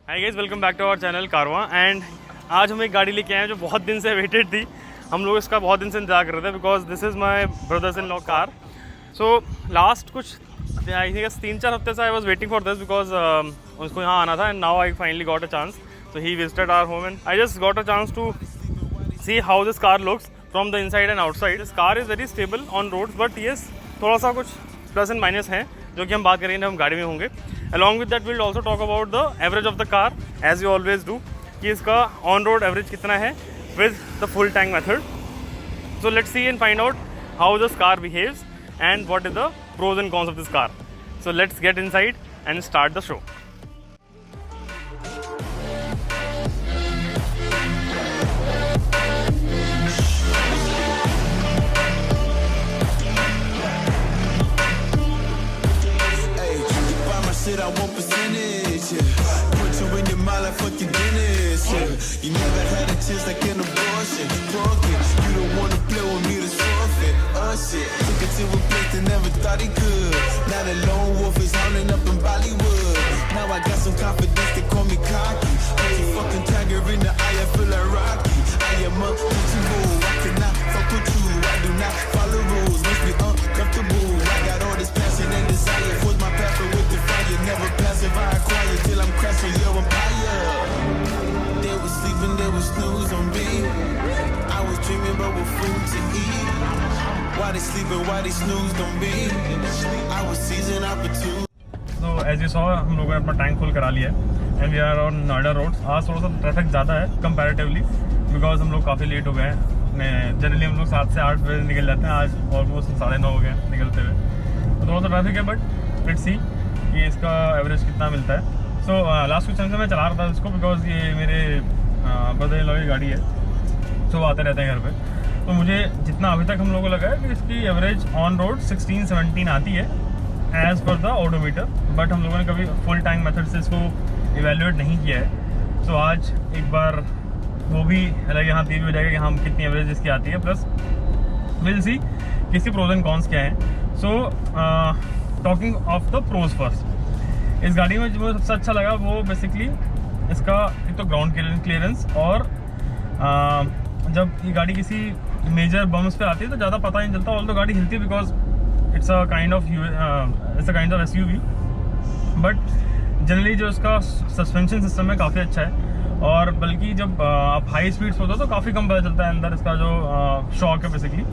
Hi guys, welcome back to our channel Karwan. एंड आज हम एक गाड़ी लेके आए हैं जो बहुत दिन से वेटेड थी। हम लोग इसका बहुत दिन से इंतजार कर रहे थे because this is my brothers in law car. So last कुछ आई थिंक 3-4 हफ्ते से I was waiting for this because उसको यहाँ आना था and now I finally got a chance. So he visited our home and I just got a chance to see how this car looks from the inside and outside. This car is very stable on roads but yes थोड़ा सा कुछ plus and minus हैं जो कि हम बात करेंगे हम गाड़ी में होंगे। Along with that we'll also talk about the average of the car as we always do कि इसका on road average कितना है with the full tank method. So let's see and find out how this car behaves and what is the pros and cons of this car. So let's get inside and start the show. I want percentage, yeah. Put you in your mind like fucking Dennis, yeah. You never had a chance like an abortion. Broken, you don't wanna play with me, that's forfeit. Shit, took it to a place that never thought he could. Now the lone wolf is hounding up in Bollywood. Now I got some confidence, they call me cocky. Put your fucking tiger in the eye, I feel like Rocky. I am untouchable, I cannot fuck with you. I do not follow rules, makes me uncomfortable. I got all this passion and desire, force my path with the fire. Never passive, I acquire till I'm crashing your empire. They was sleeping, they was snooze on me. I was dreaming about what food to eat. Why they sleeping, why they snoozed on me. I was seizing opportunity. So as you saw हम लोगों ने अपना tank full करा लिया है and we are on Noida roads. आज थोड़ा सा ट्रैफिक ज़्यादा है कंपैरेटिवली बिकॉज हम लोग काफ़ी लेट हो गए हैं। जनरली हम लोग 7 से 8 बजे निकल जाते हैं, आज ऑलमोस्ट 9:30 हो गए निकलते हुए। तो थोड़ा सा ट्रैफिक है बट लेट्स सी कि इसका एवरेज कितना मिलता है। सो लास्ट कुछ टाइम से मैं चला रहा था इसको बिकॉज ये मेरे ब्रदर इन लॉ की गाड़ी है। सो आते रहते हैं घर पे। तो मुझे जितना अभी तक हम लोगों को लगा है कि इसकी एवरेज ऑन रोड 16-17 आती है as per the odometer, but हम लोगों ने कभी फुल टैंक मेथड से इसको इवेल्यूएट नहीं किया है। सो आज एक बार वो भी अलग यहाँ तीन हो जाएगा कि हम कितनी एवरेज इसकी आती है, प्लस विल सी कि इसके प्रोज एंड कॉन्स क्या हैं। So talking of the pros first, इस गाड़ी में जो सबसे अच्छा लगा वो बेसिकली इसका एक तो ग्राउंड क्लियरेंस और जब ये गाड़ी किसी मेजर बम्स पे आती है तो ज़्यादा पता नहीं चलता, ऑल तो गाड़ी हिलती है because it's a kind of SUV। But generally जो इसका सस्पेंशन सिस्टम है काफ़ी अच्छा है और बल्कि जब आप हाई स्पीड्स होते हो तो काफ़ी कम पता चलता है अंदर इसका जो शॉक है बेसिकली।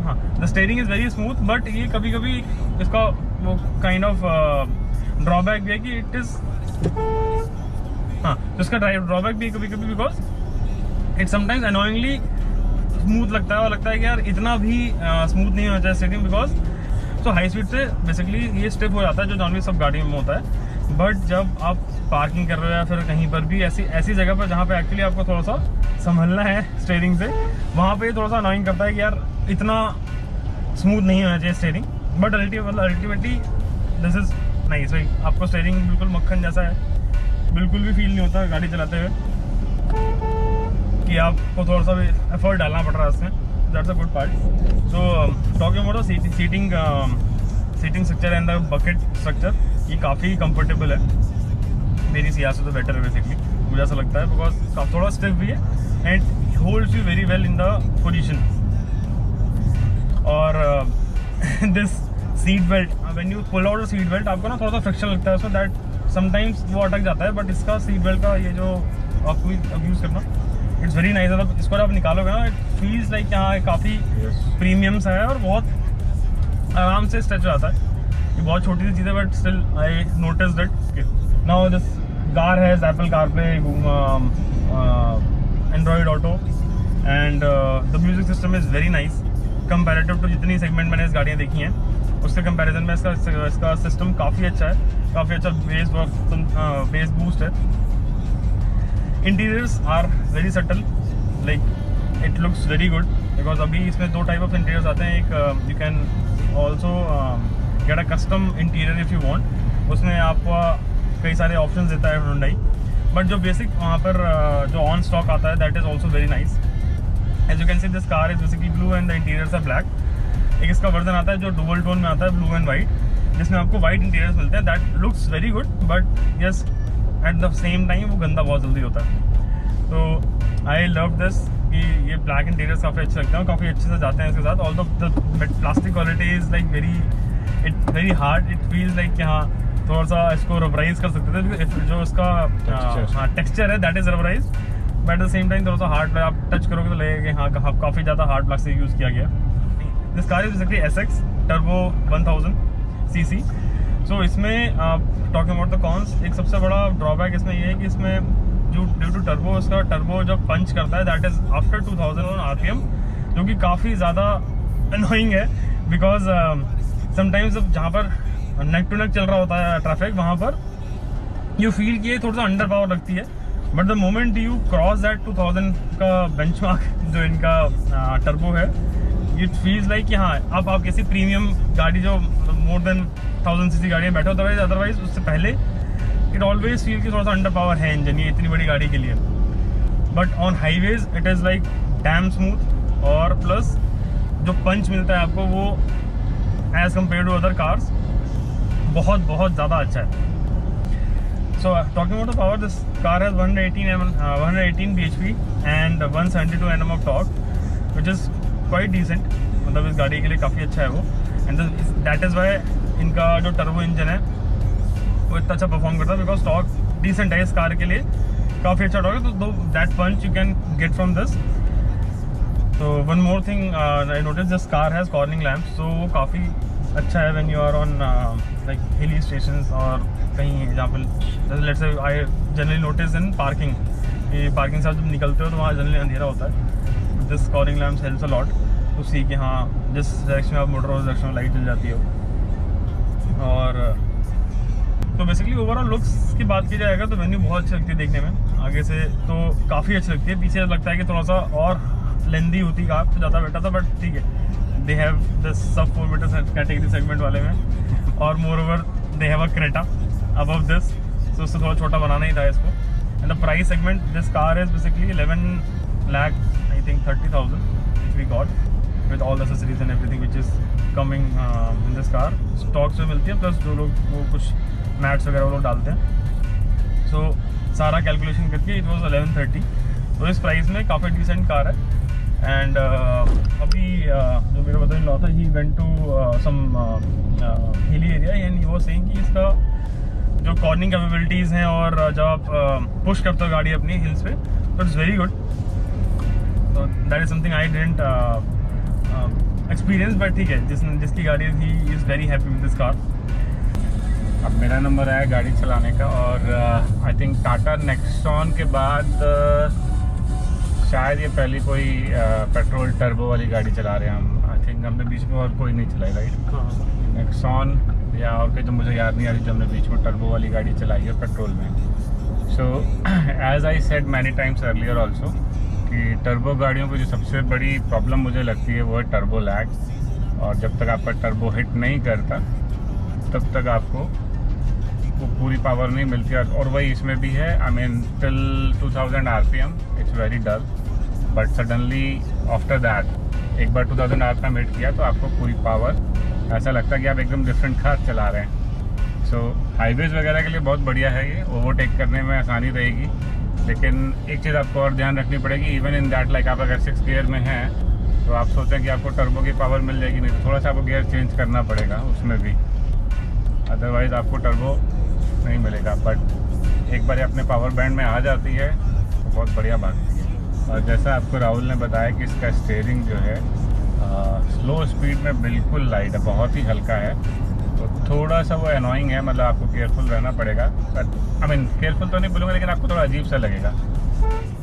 हाँ, the steering is very smooth but ये कभी कभी इसका वो काइंड ऑफ ड्रॉबैक भी है कि इट इज़ हाँ तो इसका ड्रॉबैक भी है कभी कभी because it sometimes annoyingly smooth लगता है और लगता है कि यार इतना भी स्मूथ नहीं होना चाहिए स्टीयरिंग बिकॉज तो हाई स्पीड से बेसिकली ये स्टिफ हो जाता है जो नॉर्मली सब गाड़ियों में होता है। बट जब आप पार्किंग कर रहे हो या फिर कहीं पर भी ऐसी जगह पर जहाँ पे एक्चुअली आपको थोड़ा सा संभलना है स्टीयरिंग से, वहाँ पे थोड़ा सा अनोइंग करता है कि यार इतना स्मूथ नहीं होना चाहिए steering. But ultimately this is nice भाई, आपको स्टीयरिंग बिल्कुल मक्खन जैसा है, बिल्कुल भी फील नहीं होता गाड़ी चलाते हुए कि आपको थोड़ा सा भी एफर्ट डालना पड़ रहा है इसमें। That's a good part. So talking about the seating structure and the bucket structure, ये काफ़ी कंफर्टेबल है मेरी सियासत से तो बेटर है बेसिकली, मुझे ऐसा लगता है बिकॉज थोड़ा स्टिफ भी है and holds you very well in the position. और this seat belt, when you pull out the seat belt आपको ना थोड़ा सा फ्रिक्शन लगता है उसमें, दैट समटाइम्स वो अटक जाता है। बट इसका सीट बेल्ट का ये जो आपको अब यूज़ करना इट्स वेरी नाइस। मतलब इसको आप निकालोगे ना इट फील्स लाइक यहाँ काफ़ी प्रीमियम्स है और बहुत आराम से स्ट्रेच हो जाता है। ये बहुत छोटी सी चीज़ है but still I notice that. Now this car has Apple CarPlay, Android auto and the music system is very nice comparative to जितनी सेगमेंट मैंने इस गाड़ियाँ देखी हैं उसके कंपैरिजन में इसका सिस्टम काफ़ी अच्छा है, काफ़ी अच्छा बेस बूस्ट है। Interiors are very subtle, like it looks very good because अभी इसमें 2 टाइप ऑफ इंटीरियर्स आते हैं। एक you can also get a custom interior if you want, उसमें आपको कई सारे ऑप्शंस देता है Hyundai, बट जो बेसिक वहाँ पर जो ऑन स्टॉक आता है that is also very nice. As you can see this car is basically blue and the interiors are black. एक इसका वर्जन आता है जो डुअल टोन में आता है, ब्लू एंड वाइट, जिसमें आपको वाइट इंटीरियर्स मिलते हैं। That looks very good but yes at the same time वो गंदा बहुत जल्दी होता है। तो आई लव दिस कि ये ब्लैक इंटीरियर्स काफ़ी अच्छे लगते हैं, काफ़ी अच्छे से जाते हैं इसके साथ। Although the plastic quality is like very hard, it feels like कि हाँ थोड़ा सा इसको रबराइज कर सकते थे, जो इसका हाँ टेक्सचर है that is rubberise, but at the same time थोड़ा सा हार्ड आप टच करोगे तो लगेगा कि हाँ काफ़ी ज़्यादा हार्ड प्लास्टिक यूज़ किया गया। This car is basically SX turbo 1000 cc। सो इसमें टॉकिंग अबाउट द कॉन्स, एक सबसे बड़ा ड्रॉबैक इसमें ये है कि इसमें जो ड्यू टू टर्बो, इसका टर्बो जब पंच करता है दैट इज़ आफ्टर 2000 RPM, जो कि काफ़ी ज़्यादा अनोइंग है बिकॉज समटाइम्स जहाँ पर नेक टू नेक चल रहा होता है ट्रैफिक, वहाँ पर यू फील कि ये थोड़ा सा अंडर पावर लगती है, but the moment you cross that 2000 का बेंचमार्क जो इनका टर्बो है, इट फील्स लाइक कि हाँ अब आप किसी प्रीमियम गाड़ी जो मोर देन 1000 cc गाड़ी में बैठे हो, अदरवाइज उससे पहले इट ऑलवेज फील कि थोड़ा सा अंडर पावर है इंजन ये इतनी बड़ी गाड़ी के लिए। But on highways it is like damn smooth, और प्लस जो पंच मिलता है आपको वो as compare to other cars बहुत ज़्यादा अच्छा है। So talking about the power, this car has 118 bhp and 172 Nm of torque, which is quite decent, मतलब इस गाड़ी के लिए काफ़ी अच्छा है वो। एंड दैट इज़ वाई इनका जो टर्बो इंजन है वो इतना अच्छा परफॉर्म करता है, बिकॉज टॉर्क डिसेंट है इस कार के लिए, काफ़ी अच्छा टॉर्क है। तो that punch you can get from this. तो one more thing I notice, this car has cornering lamps, तो वो काफ़ी अच्छा है when you are on like hilly stations और कहीं जहाँ पर let's say I generally notice in parking, कि पार्किंग से आप जब निकलते हो तो वहाँ जनरली अंधेरा होता है। This cornering lamps helps a lot to see कि हाँ जिस डायरेक्शन में आप मोटर उस डायरेक्शन में लाइट जल जाती हो। और तो बेसिकली ओवरऑल लुक्स की बात की जाएगा तो वेन्यू बहुत अच्छी लगती है देखने में, आगे से तो काफ़ी अच्छी लगती है, पीछे लगता है कि थोड़ा सा और लेंदी होती कार तो ज़्यादा बेटर था, बट ठीक है। दे हैव दिस सब 4 मीटर कैटेगरी सेगमेंट वाले में, और more over they have a Creta above this, तो उससे थोड़ा छोटा बनाना ही था इसको। And the price segment, this car is basically 11,30,000 which we got with all the accessories and everything which is coming in this car। Stock से मिलती है, plus जो लोग वो कुछ मैट्स वगैरह वो लोग डालते हैं। सो सारा कैलकुलेशन करके इट वॉज 1130, तो इस प्राइस में काफ़ी डिसेंट कार है। एंड अभी जो मेरा मदर इन लॉ था, he went to some hilly area and he was saying कि इसका जो कॉर्निंग कैपेबिलिटीज़ हैं और जब आप पुश करते हो गाड़ी अपनी हिल्स पे, तो इट्स वेरी गुड। तो that is something I didn't experience, but ठीक है, जिसकी गाड़ी थी is very happy with this car. अब मेरा नंबर आया गाड़ी चलाने का, और आई थिंक टाटा नेक्सॉन के बाद शायद ये पहली कोई पेट्रोल टर्बो वाली गाड़ी चला रहे हैं हम। आई थिंक हमने बीच में और कोई नहीं चलाई, राइट? नेक्सॉन या और कोई तो मुझे याद नहीं आ रही जो हमने बीच में टर्बो वाली गाड़ी चलाई है पेट्रोल में। So as I said many times earlier also कि टर्बो गाड़ियों की जो सबसे बड़ी प्रॉब्लम मुझे लगती है वो है टर्बो लैग, और जब तक आपका टर्बो हिट नहीं करता तब तक आपको वो पूरी पावर नहीं मिलती। और वही इसमें भी है, I mean till 2000 RPM it's very dull, but suddenly after that एक बार 2000 RPM हिट किया तो आपको पूरी पावर, ऐसा लगता है कि आप एकदम डिफरेंट कार चला रहे हैं। सो हाईवेज़ वगैरह के लिए बहुत बढ़िया है ये, ओवरटेक करने में आसानी रहेगी। लेकिन एक चीज़ आपको और ध्यान रखनी पड़ेगी, इवन इन दैट लाइक आप अगर 6 गियर में हैं तो आप सोचें कि आपको टर्बो की पावर मिल जाएगी, नहीं तो थोड़ा सा आपको गियर चेंज करना पड़ेगा उसमें भी, अदरवाइज़ आपको टर्बो नहीं मिलेगा। बट एक बार अपने पावर बैंड में आ जाती है तो बहुत बढ़िया भागती है। और जैसा आपको राहुल ने बताया कि इसका स्टीयरिंग जो है स्लो स्पीड में बिल्कुल लाइट है, बहुत ही हल्का है, तो थोड़ा सा वो एनोइंग है, मतलब आपको केयरफुल रहना पड़ेगा। बट आई मीन केयरफुल तो नहीं बोलूँगा, लेकिन आपको थोड़ा अजीब सा लगेगा।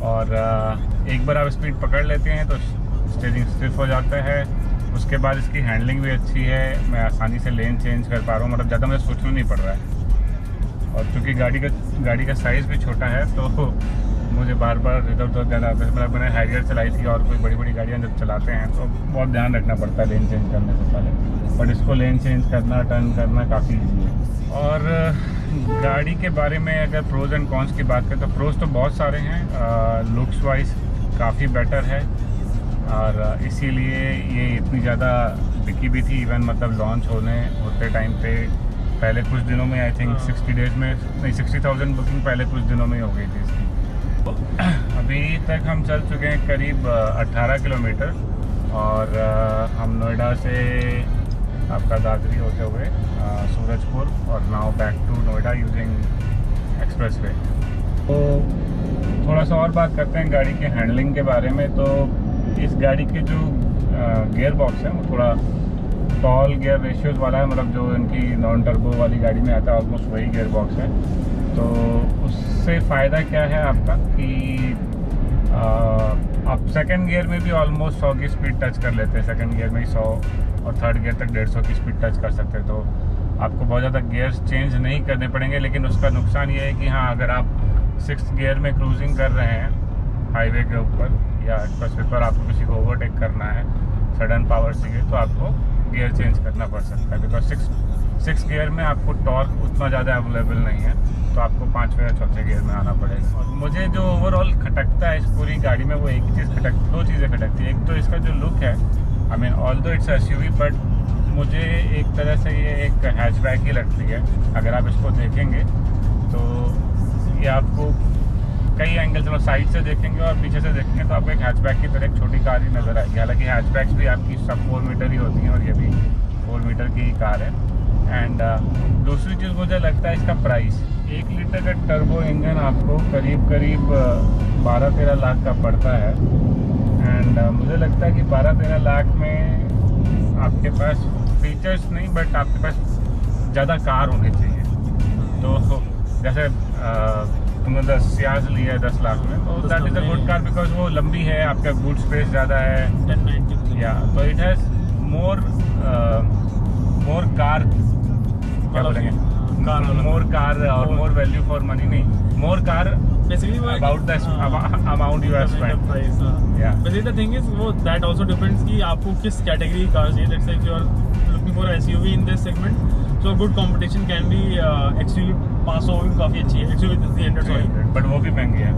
और एक बार आप स्पीड पकड़ लेते हैं तो स्टीयरिंग स्टिफ हो जाता है। उसके बाद इसकी हैंडलिंग भी अच्छी है, मैं आसानी से लेन चेंज कर पा रहा हूँ, मतलब ज़्यादा मुझे सोचना नहीं पड़ रहा है। और चूँकि गाड़ी का साइज़ भी छोटा है तो मुझे बार बार इधर उधर ज़्यादा, मतलब मैंने हैरियर चलाई थी और कोई बड़ी बड़ी गाड़ियाँ जब चलाते हैं तो बहुत ध्यान रखना पड़ता है लेन चेंज करने से पहले, बट इसको लेन चेंज करना, टर्न करना काफ़ी ईजी है। और गाड़ी के बारे में अगर प्रोज एंड कॉन्स की बात करें तो प्रोज तो बहुत सारे हैं। लुक्स वाइज काफ़ी बेटर है, और इसीलिए ये इतनी ज़्यादा बिकी भी थी। इवन मतलब लॉन्च होते टाइम पे पहले कुछ दिनों में आई थिंक 60 डेज में नहीं 60,000 बुकिंग पहले कुछ दिनों में ही हो गई थी इसकी। अभी तक हम चल चुके हैं करीब 18 किलोमीटर और हम नोएडा से आपका दादरी होते हुए सूरजपुर और now back to Noida using expressway. तो थोड़ा सा और बात करते हैं गाड़ी के हैंडलिंग के बारे में। तो इस गाड़ी के जो गियर बॉक्स है वो थोड़ा टॉल गियर रेशियोज वाला है, मतलब जो इनकी नॉन टर्बो वाली गाड़ी में आता है ऑलमोस्ट वही गियर बॉक्स है। तो उससे फ़ायदा क्या है आपका कि आप सेकंड गियर में भी ऑलमोस्ट 100 की स्पीड टच कर लेते हैं, सेकंड गियर में ही 100 और थर्ड गियर तक 150 की स्पीड टच कर सकते हैं। तो आपको बहुत ज़्यादा गियर्स चेंज नहीं करने पड़ेंगे। लेकिन उसका नुकसान ये है कि हाँ, अगर आप 6th गियर में क्रूजिंग कर रहे हैं हाईवे के ऊपर या एक्सप्रेसवे पर, आपको किसी को ओवरटेक करना है सडन पावर से, तो आपको गियर चेंज करना पड़ सकता है। बिकॉज 6 गियर में आपको टॉर्क उतना ज़्यादा अवेलेबल नहीं है, तो आपको 5वें या 4थे गियर में आना पड़ेगा। और मुझे जो ओवरऑल खटकता है इस पूरी गाड़ी में वो एक ही चीज़ दो चीज़ें खटकती है। एक तो इसका जो लुक है, I mean although it's SUV, but मुझे एक तरह से ये एक हैचबैक ही लगती है। अगर आप इसको देखेंगे तो ये आपको कई एंगल से, साइड से देखेंगे और पीछे से देखेंगे तो आपको एक हैचबैक की तरह एक छोटी कार ही नज़र आएगी। हालांकि हैचबैक्स भी आपकी सब 4 मीटर ही होती हैं और ये भी 4 मीटर की ही कार है। एंड दूसरी चीज़ मुझे लगता है इसका प्राइस, 1 लीटर का टर्बो इंजन आपको करीब 12-13 लाख का पड़ता है। एंड मुझे लगता है कि 12-13 लाख में आपके पास फीचर्स नहीं, बट आपके पास ज़्यादा कार होनी चाहिए। तो जैसे तुमने 10 सियाज लिया है 10 लाख में, तो that is a good car because वो लंबी है, आपका बूट स्पेस ज़्यादा है 1090 या, तो इट हैज़ मोर कार, क्या बोलेंगे, मोर कार और मोर वैल्यू फॉर मनी नहीं, मोर car basically about the amount you have spent. Yeah. Basically the thing is वो that also depends कि आपको किस कैटेगरी की कार चाहिए। Let's say if you are looking for SUV in this segment, so good competition can be XUV 500 भी काफ़ी अच्छी है, XUV 300 sorry, बट वो भी महंगी है।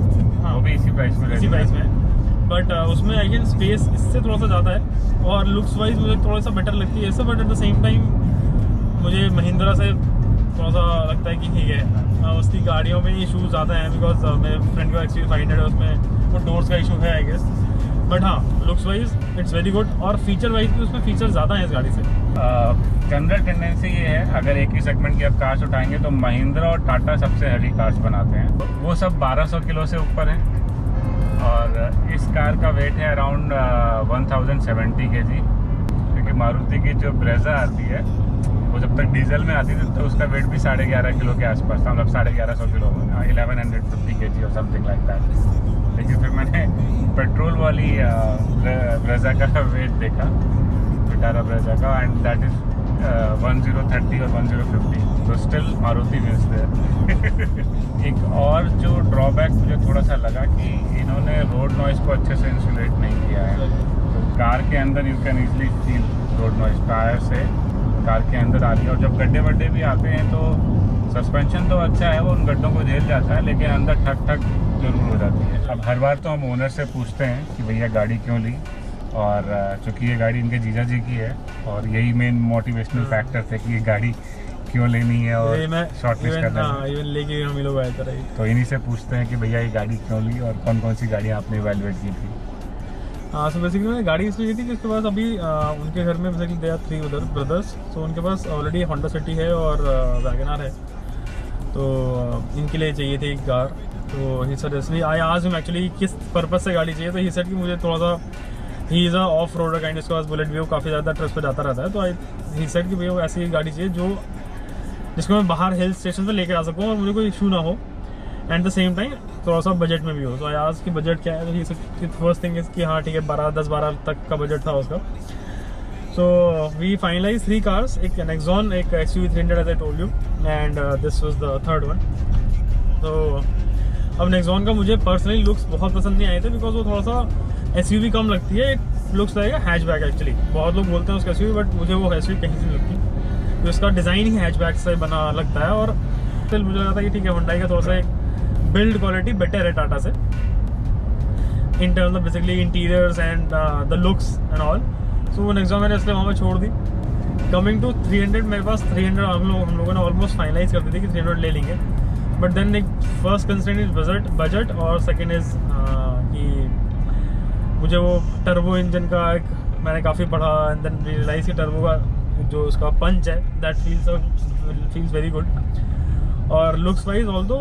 हाँ, वो भी इसी प्राइस में इसी प्राइस में, बट उसमें अगेन स्पेस इससे थोड़ा सा ज़्यादा है और लुक्स वाइज मुझे थोड़ा सा बेटर लगती है ऐसे। But at the same time मुझे महिंद्रा से थोड़ा सा लगता है कि ठीक है, उसकी गाड़ियों में इशूज़ ज़्यादा हैं बिकॉज मेरे फ्रेंड का XUV 500 है, उसमें वो डोर्स का इशू है आई गेस। बट हाँ, looks wise it's very good और फीचर वाइज भी उसमें फीचर ज़्यादा हैं इस गाड़ी से। जनरल टेंडेंसी ये है, अगर एक ही सेगमेंट की आप कार्स उठाएंगे तो महिंद्रा और टाटा सबसे हेवी कार्स बनाते हैं, वो सब 1200 किलो से ऊपर हैं। और इस कार का वेट है अराउंड 1070 kg, क्योंकि मारुति की जो ब्रेजा आती है वो जब तक डीजल में आती थी तो उसका वेट भी 11.5 किलो के आसपास था, मतलब 1150 किलो, 1150 kg और समथिंग लाइक दैट। लेकिन फिर मैंने पेट्रोल वाली ब्रेजा का वेट देखा, विटारा ब्रेजा का, एंड दैट इज़ 1030 और 1050, तो स्टिल मारुति विंस देयर। एक और जो ड्रॉबैक मुझे थोड़ा सा लगा कि इन्होंने रोड नॉइज़ को अच्छे से इंसुलेट नहीं किया है। तो कार के अंदर you can easily feel road noise tyre से कार के अंदर आ रही है। और जब गड्ढे वड्ढे भी आते हैं तो सस्पेंशन तो अच्छा है, वो उन गड्ढों को झेल जाता है, लेकिन अंदर ठक ठक जरूर हो जाती है। अब हर बार तो हम ओनर से पूछते हैं कि भैया गाड़ी क्यों ली, और चूँकि ये गाड़ी इनके जीजा जी की है और यही मेन मोटिवेशनल फैक्टर थे कि ये गाड़ी क्यों लेनी है और शॉर्टलिस्ट करना है। लेके हम लोग आए थे, तो इन्हीं से पूछते हैं कि भैया ये गाड़ी क्यों ली और कौन कौन सी गाड़ियाँ आपने इवैल्यूएट की थी। हाँ, सो बेसिकली मैंने गाड़ी इसलिए की थी जिसके पास अभी उनके घर में basically they are 3 other brothers, so उनके पास ऑलरेडी होंडा सिटी है और वैगनआर है, तो इनके लिए चाहिए थी एक कार। तो ही सेड इसलिए आई आस्क्ड हिम एक्चुअली किस पर्पज से गाड़ी चाहिए, तो ही सेड कि मुझे थोड़ा सा, he is a off roader kind, इसके पास बुलेट भी वो काफ़ी ज़्यादा ट्रस्ट पे जाता रहता है, तो ही सेड कि भैया ऐसी गाड़ी चाहिए जो जिसको मैं बाहर हिल स्टेशन पर लेकर आ सकूँ और मुझे कोई इशू ना हो, एंड द सेम टाइम थोड़ा सा बजट में भी हो। तो आज की बजट क्या है, तो ही फर्स्ट थिंग इज कि हाँ ठीक है, 10-12 तक का बजट था उसका। सो वी फाइनलाइज 3 कार्स, एक नेक्सॉन, एक XUV 300 as I told you, and this was the third one. तो अब नेक्सॉन का मुझे पर्सनली लुक्स बहुत पसंद नहीं आए थे बिकॉज वो थोड़ा सा SUV कम लगती है, लुक्स लगेगा हैचबैक एक्चुअली। बहुत लोग बोलते हैं उसका SUV, बट मुझे वो SUV कहीं से नहीं लगती, तो इसका डिज़ाइन ही हैचबैक से बना लगता है। और फिर मुझे लगा था कि ठीक है, हुंडई का थोड़ा सा एक बिल्ड क्वालिटी बेटर है टाटा से in terms of basically interiors and the looks and all. So वो नेक्सॉन मैंने इसलिए वहाँ पर छोड़ दी। कमिंग टू 300, मेरे पास 300 हम लोगों ने ऑलमोस्ट फाइनलाइज कर दी थी कि 300 ले लेंगे, बट देन एक फर्स्ट कंस्ट्रेंट इज बजट और सेकेंड इज़ कि मुझे वो टर्बो इंजन का एक मैंने काफ़ी पढ़ा एंड देन रियलाइज कि टर्बो का जो उसका पंच है दैट फील्स वेरी गुड, और लुक्स वाइज ऑल्दो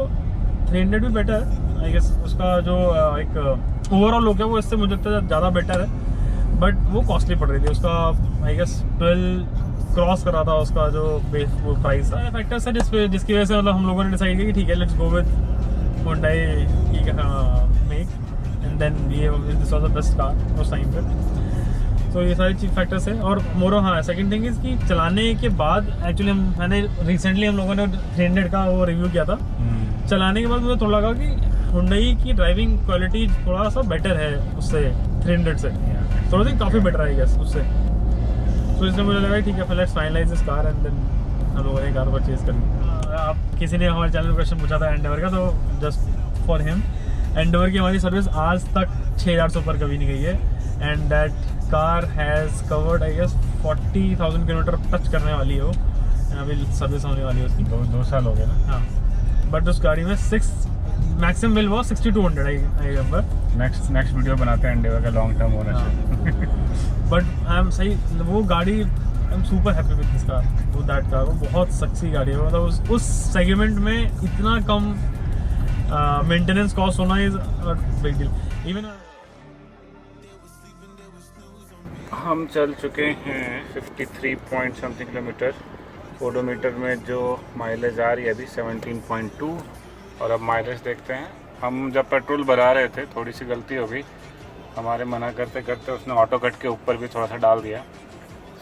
300 भी बेटर है आई गेस, उसका जो एक ओवरऑल लुक है वो इससे मुझे लगता है ज़्यादा बेटर है, बट वो कॉस्टली पड़ रही थी, उसका आई गेस 12 क्रॉस कर रहा था उसका जो वो प्राइस था। फैक्टर्स है जिसकी वजह से मतलब हम लोगों ने डिसाइड किया कि ठीक है let's go with Hyundai make, and then ये this was the best car उस टाइम पे। तो ये सारी चीज फैक्टर्स है, और मोरो हाँ सेकंड थिंग इज कि चलाने के बाद एक्चुअली मैंने रिसेंटली हम लोगों ने 300 का वो रिव्यू किया था, चलाने के बाद मुझे थोड़ा लगा कि Hyundai की ड्राइविंग क्वालिटी थोड़ा सा बेटर है उससे 300 से, थोड़ा सा काफ़ी बेटर है गैस उससे, तो इसलिए मुझे लगा ठीक है फिर let's finalise this car and then हम लोगों ने कार परचेज कर ली। आप किसी ने हमारे चैनल में क्वेश्चन पूछा था एंडेवर का, तो जस्ट फॉर हिम, एंडेवर की हमारी सर्विस आज तक 6400 पर कभी नहीं गई है, and that car has covered I guess 40,000 kilometre touch करने वाली है वो, अभी सर्विस होने वाली है उसकी, 2 साल हो गए ना। हाँ, बट उस गाड़ी में मैक्सिमम बिल वो 6200 आई रिमेंबर। नेक्स्ट वीडियो बनाते हैं एंडेवर का long term ownership. But I am सही, वो गाड़ी I am super happy with this car, वो दैट कार, वो बहुत सक्सी गाड़ी है, मतलब उस सेगमेंट में इतना कम मेंटेनेंस कॉस्ट होना इज बिग डील। इवन हम चल चुके हैं 53 पॉइंट समथिंग किलोमीटर, ओडोमीटर में जो माइलेज आ रही है अभी 17.2, और अब माइलेज देखते हैं। हम जब पेट्रोल भरा रहे थे थोड़ी सी गलती हो गई, हमारे मना करते करते उसने ऑटो कट के ऊपर भी थोड़ा सा डाल दिया,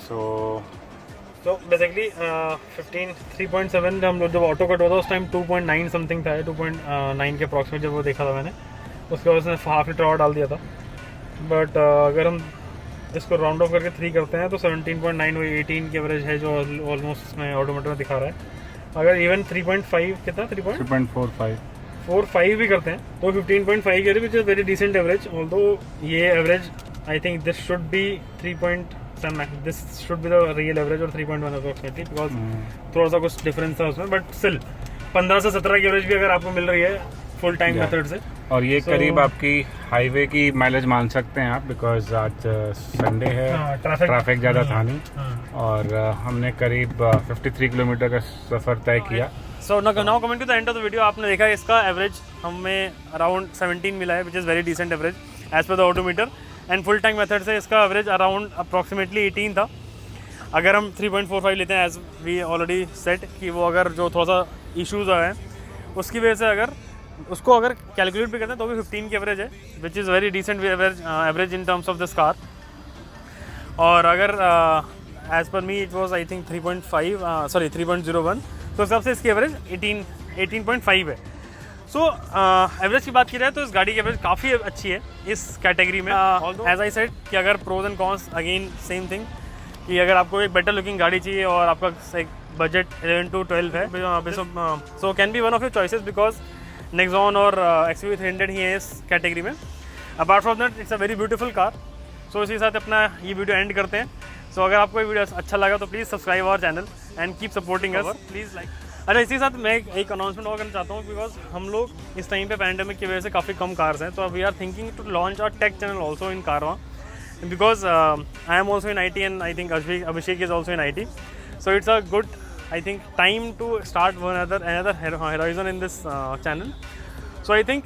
सो बेसिकली 3.7 हम लोग जब ऑटो कट हुआ था उस टाइम 2.9 समथिंग था, 2.9 के अप्रॉक्सीमेट जब वो देखा था मैंने, उसके बाद उसने हाफ लीटर और डाल दिया था, बट अगर हम इसको राउंड ऑफ करके 3 करते हैं तो 17.9 वही 18 की एवरेज है जो ऑलमोस्ट इसमें ऑटोमीटर में दिखा रहा है। अगर इवन 3.5 कितना 3.45 भी करते हैं तो 15.5 की which is very decent average, although ये average I think this should be 3.7, this should be the real average और 3.1 अप्रोक्सीमेटली, बिकॉज थोड़ा सा कुछ डिफरेंस था उसमें, बट स्टिल 15 से 17 की एवरेज भी अगर आपको मिल रही है फुल टाइम मेथड से, और ये करीब आपकी हाईवे की माइलेज मान सकते हैं आप, बिकॉज आज संडे है, ट्रैफिक ज़्यादा था नहीं, और हमने करीब 53 किलोमीटर का सफ़र तय किया। So now coming to the end of the video, आपने देखा इसका एवरेज हमें अराउंड 17 मिला है, which is very decent average as per the odometer, and full tank method से इसका एवरेज अराउंड अप्रॉक्सीमेटली 18 था। अगर हम 3.45 लेते हैं एज वी ऑलरेडी सेट कि वो अगर जो थोड़ा सा इशूज़ आए हैं उसकी वजह से अगर उसको अगर कैलकुलेट भी करते हैं तो भी 15 की एवरेज है, which is very decent average in terms of this car. और अगर as per me it was I think 3.01, तो हिसाब से इसकी एवरेज 18.5 है। सो एवरेज की बात की जाए तो इस गाड़ी की एवरेज काफ़ी अच्छी है इस कैटेगरी में, एज आई सेड कि अगर pros and cons again same thing, कि अगर आपको एक बेटर लुकिंग गाड़ी चाहिए और आपका एक बजट 11 to 12 है, so can be one of your choices, because Nexon और XUV 300 ही है इस कैटेगरी में। Apart from that it's a very beautiful car. So इसी के साथ अपना ये वीडियो एंड करते हैं। सो अगर आपको ये वीडियो अच्छा लगा तो please subscribe our channel and keep supporting us, please like. अच्छा, इसी के साथ मैं एक अनाउंसमेंट और करना चाहता हूँ, बिकॉज हम लोग इस टाइम पे पैंडेमिक की वजह से काफ़ी कम कार्स हैं, तो we are thinking to launch a tech channel also in कारवा, because I am also in IT and I think Abhishek is also in IT, so it's a good I think time to start another horizon in this channel. So I think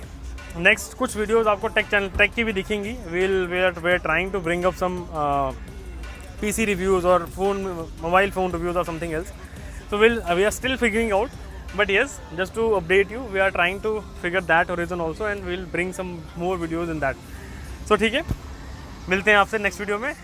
next कुछ videos आपको take की भी दिखेंगी। we are trying to bring up some PC reviews or mobile phone reviews or something else, so we are still figuring out, but yes, just to update you, we are trying to figure that horizon also and we'll bring some more videos in that. So ठीक है, मिलते हैं आपसे next video में।